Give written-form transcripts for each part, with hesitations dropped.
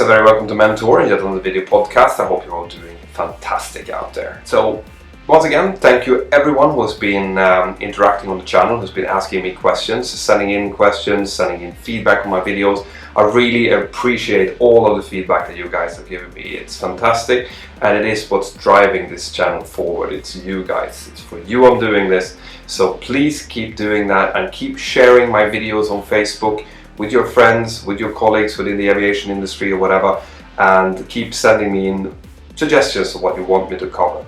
guys, and very welcome to Mentour, yet on the video podcast. I hope you're all doing fantastic out there. So, once again, thank you everyone who's been interacting on the channel, who's been asking me questions, sending in feedback on my videos. I really appreciate all of the feedback that you guys have given me. It's fantastic, and it is what's driving this channel forward. It's you guys, it's for you I'm doing this. So please keep doing that and keep sharing my videos on Facebook with your friends, with your colleagues within the aviation industry or whatever, and keep sending me in suggestions of what you want me to cover.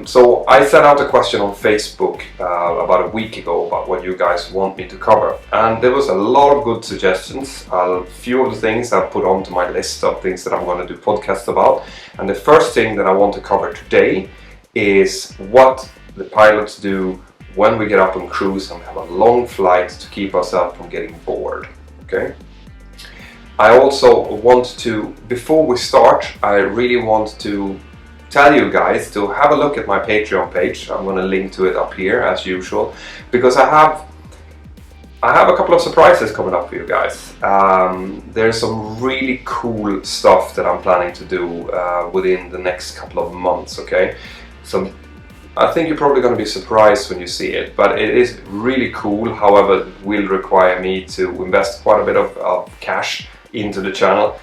So I sent out a question on Facebook about a week ago about what you guys want me to cover, and there was a lot of good suggestions. A few of the things I've put onto my list of things that I'm going to do podcasts about, and the first thing that I want to cover today is what the pilots do when we get up on cruise and we have a long flight to keep ourselves from getting bored. Okay. I also want to, before we start, I really want to tell you guys to have a look at my Patreon page. I'm going to link to it up here as usual, because I have a couple of surprises coming up for you guys. There's some really cool stuff that I'm planning to do within the next couple of months. Okay, so I think you're probably going to be surprised when you see it, but it is really cool. However, it will require me to invest quite a bit of cash into the channel.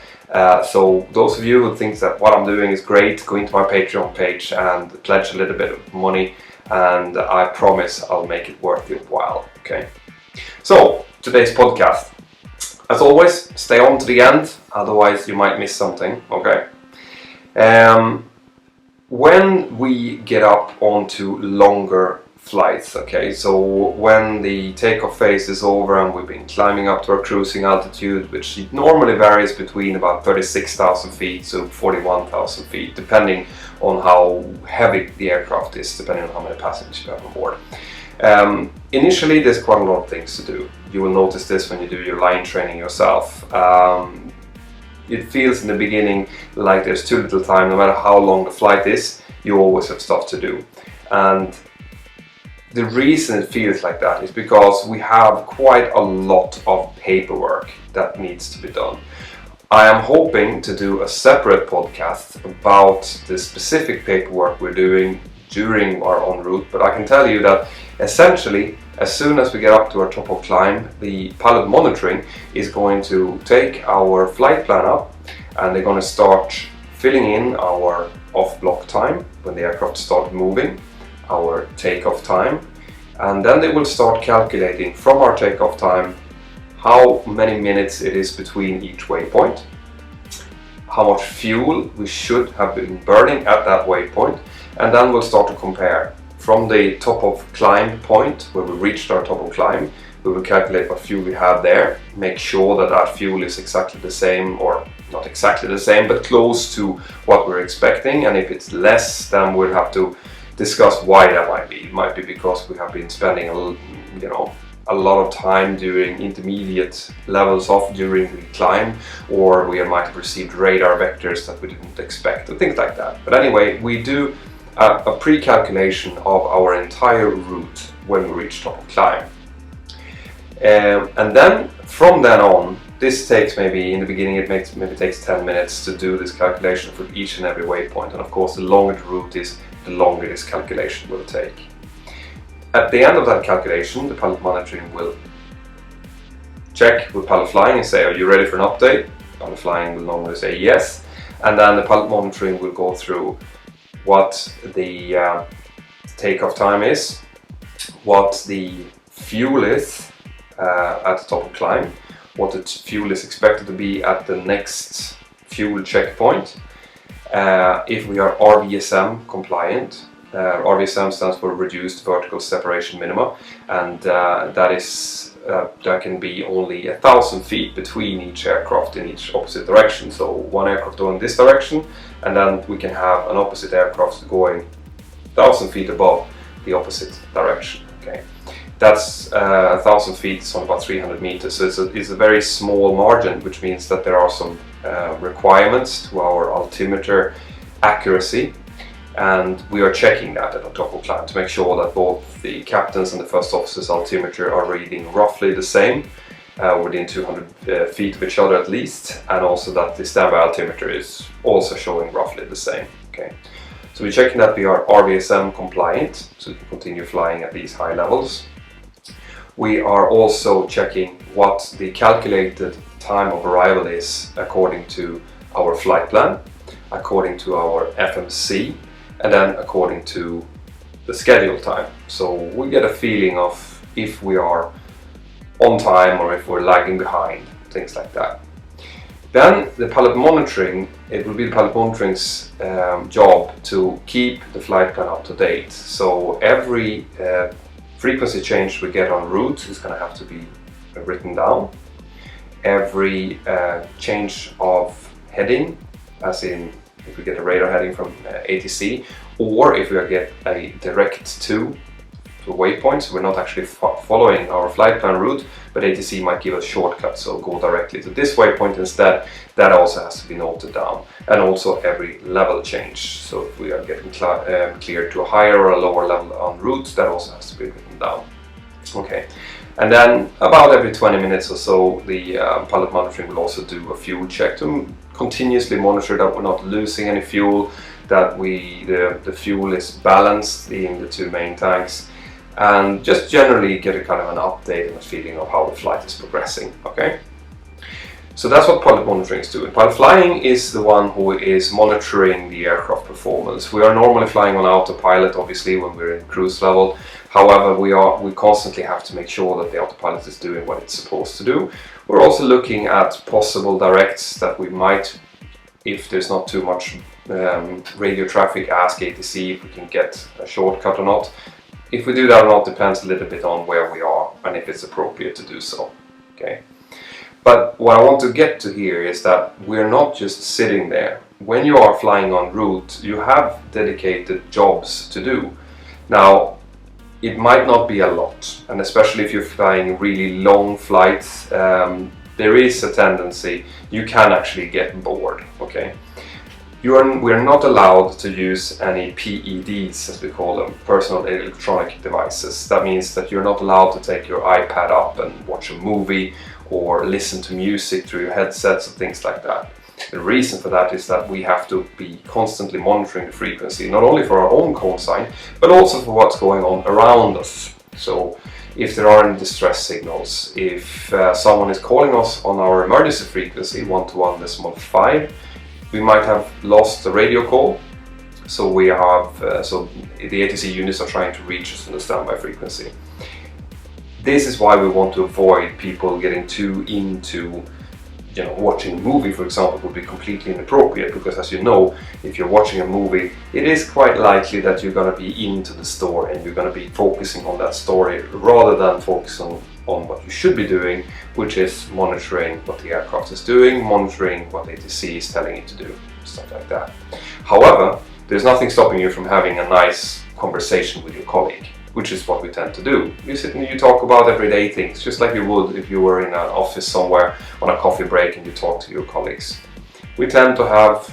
So those of you who think that what I'm doing is great, go into my Patreon page and pledge a little bit of money, and I promise I'll make it worth your while. Okay. So today's podcast, as always, stay on to the end, otherwise you might miss something. Okay. When we get up onto longer flights, okay, so when the takeoff phase is over and we've been climbing up to our cruising altitude, which normally varies between about 36,000 feet to 41,000 feet, depending on how heavy the aircraft is, depending on how many passengers you have on board. Initially, there's quite a lot of things to do. You will notice this when you do your line training yourself. It feels in the beginning like there's too little time. No matter how long the flight is, you always have stuff to do. And the reason it feels like that is because we have quite a lot of paperwork that needs to be done. I am hoping to do a separate podcast about the specific paperwork we're doing during our en route, but I can tell you that essentially, as soon as we get up to our top of climb, the pilot monitoring is going to take our flight plan up, and they're going to start filling in our off-block time when the aircraft starts moving, our takeoff time, and then they will start calculating from our takeoff time how many minutes it is between each waypoint, how much fuel we should have been burning at that waypoint, and then we'll start to compare. From the top of climb point, where we reached our top of climb, we will calculate what fuel we had there, make sure that that fuel is exactly the same, or not exactly the same, but close to what we're expecting. And if it's less, then we'll have to discuss why that might be. It might be because we have been spending a lot of time doing intermediate levels off during the climb, or we might have received radar vectors that we didn't expect, and things like that. But anyway, we do a pre-calculation of our entire route when we reach top of climb. And then from then on, this takes maybe, in the beginning it maybe takes 10 minutes to do this calculation for each and every waypoint. And of course, the longer the route is, the longer this calculation will take. At the end of that calculation, the pilot monitoring will check with pilot flying and say, are you ready for an update? Pilot flying will normally say yes. And then the pilot monitoring will go through what the takeoff time is, what the fuel is at the top of climb, what the fuel is expected to be at the next fuel checkpoint, if we are RVSM compliant. RVSM stands for Reduced Vertical Separation Minima, and that can be only 1,000 feet between each aircraft in each opposite direction. So one aircraft going this direction, and then we can have an opposite aircraft going 1,000 feet above the opposite direction. Okay, that's 1,000 feet, so about 300 meters. So it's a very small margin, which means that there are some requirements to our altimeter accuracy. And we are checking that at the top of climb to make sure that both the captain's and the first officer's altimeter are reading roughly the same. within 200 feet of each other at least, and also that the standby altimeter is also showing roughly the same. Okay, so we're checking that we are RVSM compliant, so we can continue flying at these high levels. We are also checking what the calculated time of arrival is according to our flight plan, according to our FMC, and then according to the schedule time. So we get a feeling of if we are on time or if we're lagging behind, things like that. Then the pilot monitoring, it will be the pilot monitoring's job to keep the flight plan up to date. So every frequency change we get en route is going to have to be written down. Every change of heading, as in if we get a radar heading from ATC, or if we get a direct to waypoint, so we're not actually following our flight plan route, but ATC might give us shortcuts, so go directly to this waypoint instead. That also has to be noted down, and also every level change. So if we are getting cleared to a higher or a lower level en route, that also has to be written down. Okay, and then about every 20 minutes or so, the pilot monitoring will also do a fuel check to continuously monitor that we're not losing any fuel, that the fuel is balanced in the two main tanks, and just generally get a kind of an update and a feeling of how the flight is progressing. Okay, so that's what pilot monitoring is doing. Pilot flying is the one who is monitoring the aircraft performance. We are normally flying on autopilot, obviously, when we're in cruise level. However, we constantly have to make sure that the autopilot is doing what it's supposed to do. We're also looking at possible directs that we might, if there's not too much radio traffic, ask ATC if we can get a shortcut or not. If we do that or not depends a little bit on where we are and if it's appropriate to do so. Okay. But what I want to get to here is that we're not just sitting there. When you are flying en route, you have dedicated jobs to do. Now, it might not be a lot, and especially if you're flying really long flights, there is a tendency you can actually get bored. Okay. We're not allowed to use any PEDs, as we call them, personal electronic devices. That means that you're not allowed to take your iPad up and watch a movie or listen to music through your headsets and things like that. The reason for that is that we have to be constantly monitoring the frequency, not only for our own call sign, but also for what's going on around us. So if there are any distress signals, if someone is calling us on our emergency frequency 121.5, we might have lost the radio call, so we have so the ATC units are trying to reach us on the standby frequency. This is why we want to avoid people getting too into, watching a movie, for example, would be completely inappropriate, because as you know, if you're watching a movie, it is quite likely that you're going to be into the story and you're going to be focusing on that story rather than focusing on what you should be doing, which is monitoring what the aircraft is doing, monitoring what ATC is telling you to do, stuff like that. However, there's nothing stopping you from having a nice conversation with your colleague, which is what we tend to do. You sit and you talk about everyday things, just like you would if you were in an office somewhere on a coffee break and you talk to your colleagues. We tend to have,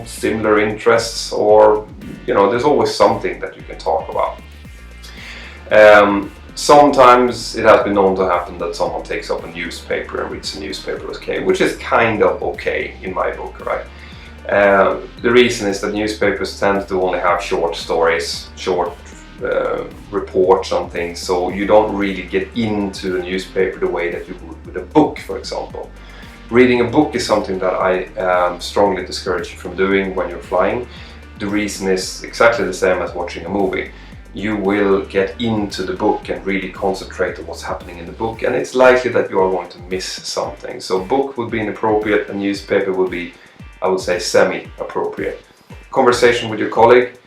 similar interests, or, there's always something that you can talk about. Sometimes it has been known to happen that someone takes up a newspaper and reads the newspaper, okay, which is kind of okay in my book, right? The reason is that newspapers tend to only have short stories, short reports on things, so you don't really get into a newspaper the way that you would with a book, for example. Reading a book is something that I strongly discourage you from doing when you're flying. The reason is exactly the same as watching a movie. You will get into the book and really concentrate on what's happening in the book, and it's likely that you are going to miss something. So book would be inappropriate, and newspaper would be, I would say, semi-appropriate. Conversation with your colleague,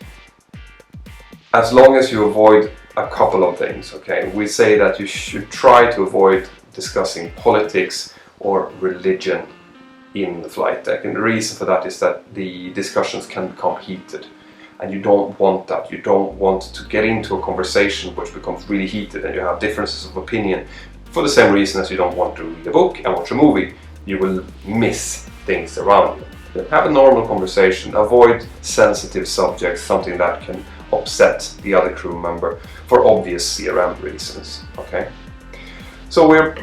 as long as you avoid a couple of things, okay? We say that you should try to avoid discussing politics or religion in the flight deck, and the reason for that is that the discussions can become heated. And you don't want that. You don't want to get into a conversation which becomes really heated and you have differences of opinion for the same reason as you don't want to read a book and watch a movie. You will miss things around you. Have a normal conversation. Avoid sensitive subjects, something that can upset the other crew member for obvious CRM reasons. Okay. So we're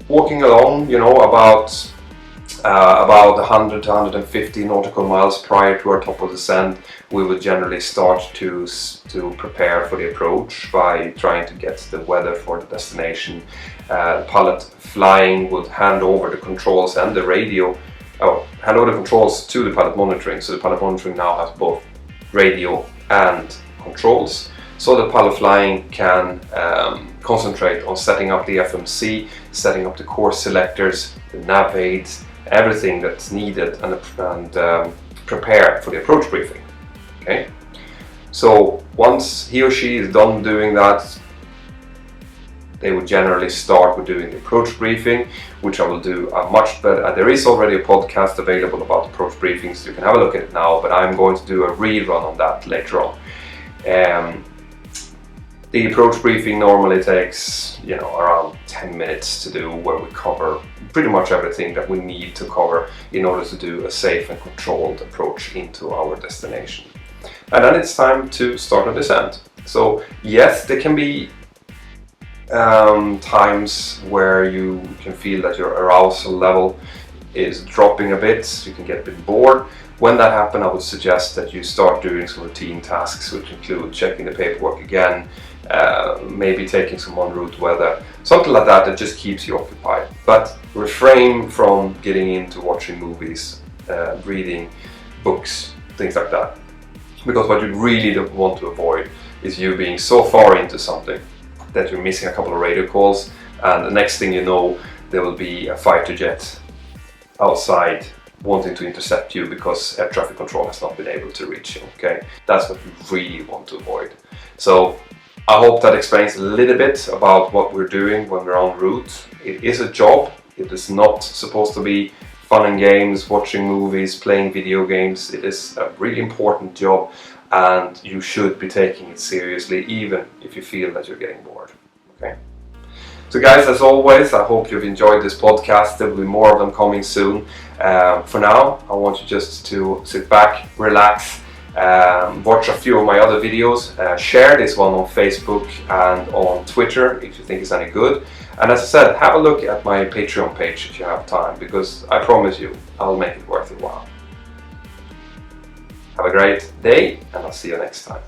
walking along, you know, about 100 to 150 nautical miles prior to our top of descent, we would generally start to prepare for the approach by trying to get the weather for the destination. The pilot flying would hand over the controls and the radio, hand over the controls to the pilot monitoring. So the pilot monitoring now has both radio and controls. So the pilot flying can concentrate on setting up the FMC, setting up the course selectors, the nav aids, everything that's needed, and prepare for the approach briefing. Okay, so once he or she is done doing that, they would generally start with doing the approach briefing, which I will do much better. There is already a podcast available about approach briefings, so you can have a look at it now, but I'm going to do a rerun on that later on. The approach briefing normally takes, you know, around 10 minutes to do, where we cover pretty much everything that we need to cover in order to do a safe and controlled approach into our destination. And then it's time to start a descent. So yes, there can be times where you can feel that your arousal level is dropping a bit, you can get a bit bored. When that happens, I would suggest that you start doing some routine tasks, which include checking the paperwork again, maybe taking some en route weather, something like that that just keeps you occupied. But refrain from getting into watching movies, reading books, things like that. Because what you really don't want to avoid is you being so far into something that you're missing a couple of radio calls, and the next thing you know, there will be a fighter jet outside wanting to intercept you because air traffic control has not been able to reach you. Okay, that's what you really want to avoid. So I hope that explains a little bit about what we're doing when we're en route. It is a job. It is not supposed to be fun and games, watching movies, playing video games. It is a really important job, and you should be taking it seriously, even if you feel that you're getting bored. Okay. So guys, as always, I hope you've enjoyed this podcast. There will be more of them coming soon. For now, I want you just to sit back, relax, watch a few of my other videos, share this one on Facebook and on Twitter if you think it's any good. And as I said, have a look at my Patreon page if you have time, because I promise you, I'll make it worth your while. Have a great day, and I'll see you next time.